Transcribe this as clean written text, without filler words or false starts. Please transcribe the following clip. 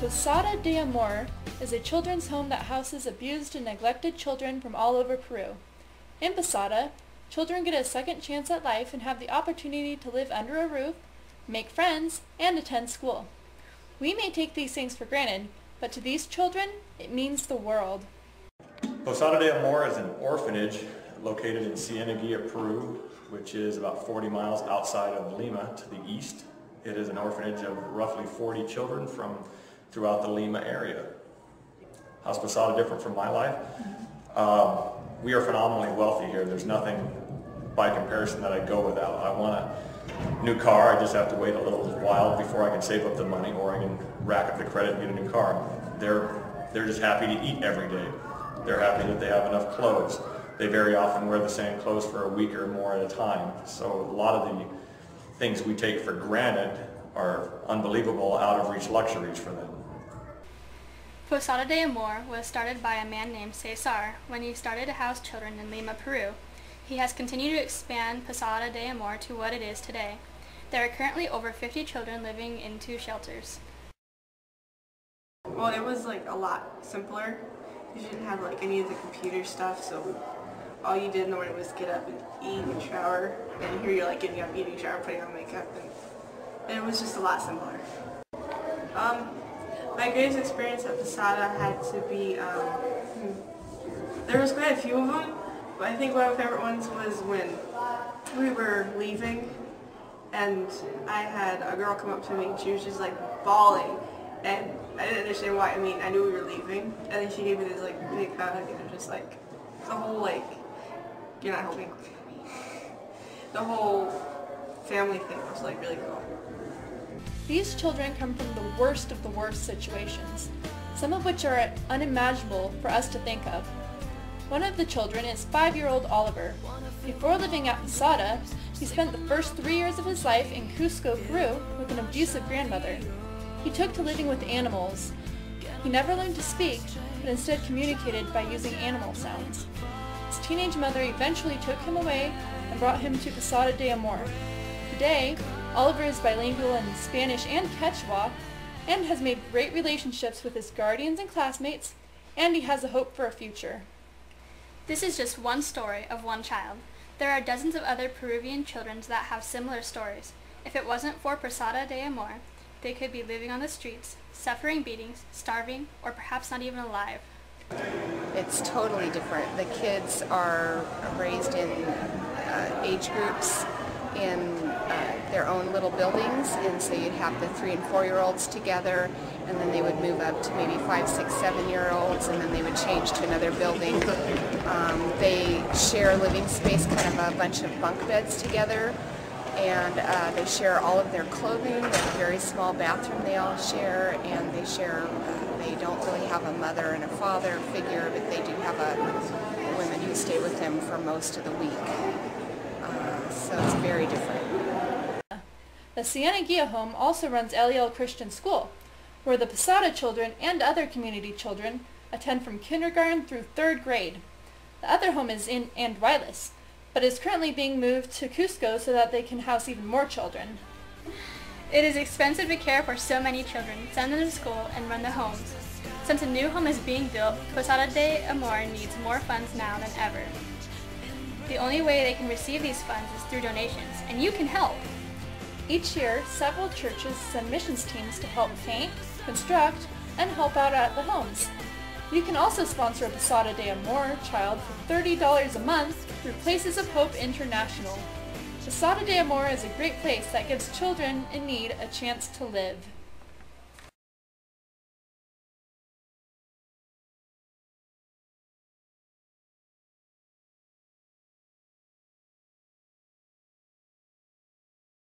Posada de Amor is a children's home that houses abused and neglected children from all over Peru. In Posada, children get a second chance at life and have the opportunity to live under a roof, make friends, and attend school. We may take these things for granted, but to these children, it means the world. Posada de Amor is an orphanage located in Cieneguilla, Peru, which is about 40 miles outside of Lima to the east. It is an orphanage of roughly 40 children from throughout the Lima area. How's Posada different from my life? We are phenomenally wealthy here. There's nothing by comparison that I go without. I want a new car. I just have to wait a little while before I can save up the money, or I can rack up the credit and get a new car. They're just happy to eat every day. They're happy that they have enough clothes. They very often wear the same clothes for a week or more at a time. So a lot of the things we take for granted are unbelievable, out of reach luxuries for them. Posada de Amor was started by a man named Cesar when he started to house children in Lima, Peru. He has continued to expand Posada de Amor to what it is today. There are currently over 50 children living in 2 shelters. Well, it was like a lot simpler. You didn't have like any of the computer stuff, so all you did in the morning was get up and eat and shower, and here you're like getting up, eating, shower, putting on makeup, and it was just a lot simpler. My greatest experience at Posada had to be, there was quite a few of them, but I think one of my favorite ones was when we were leaving and I had a girl come up to me and she was just like bawling, and I didn't understand why. I mean, I knew we were leaving, and then she gave me this like big hug, and it was just like, the whole like, you're not helping, the whole family thing was like really cool. These children come from the worst of the worst situations, some of which are unimaginable for us to think of. One of the children is 5-year-old Oliver. Before living at Posada, he spent the first 3 years of his life in Cusco, Peru, with an abusive grandmother. He took to living with animals. He never learned to speak, but instead communicated by using animal sounds. His teenage mother eventually took him away and brought him to Posada de Amor. Today, Oliver is bilingual in Spanish and Quechua, and has made great relationships with his guardians and classmates, and he has a hope for a future. This is just one story of one child. There are dozens of other Peruvian children that have similar stories. If it wasn't for Posada de Amor, they could be living on the streets, suffering beatings, starving, or perhaps not even alive. It's totally different. The kids are raised in age groups in their own little buildings, and so you'd have the 3- and 4-year-olds together, and then they would move up to maybe 5-, 6-, 7-year-olds, and then they would change to another building. They share a living space, kind of a bunch of bunk beds together, and they share all of their clothing. There's a very small bathroom they all share, and they share, they don't really have a mother and a father figure, but they do have women who stay with them for most of the week. So it's very different. The Cieneguilla home also runs LEL Christian School, where the Posada children and other community children attend from kindergarten through 3rd grade. The other home is in Anduilas, but is currently being moved to Cusco so that they can house even more children. It is expensive to care for so many children, send them to school, and run the homes. Since a new home is being built, Posada de Amor needs more funds now than ever. The only way they can receive these funds is through donations, and you can help. Each year, several churches send missions teams to help paint, construct, and help out at the homes. You can also sponsor a Posada de Amor child for $30 a month through Places of Hope International. Posada de Amor is a great place that gives children in need a chance to live.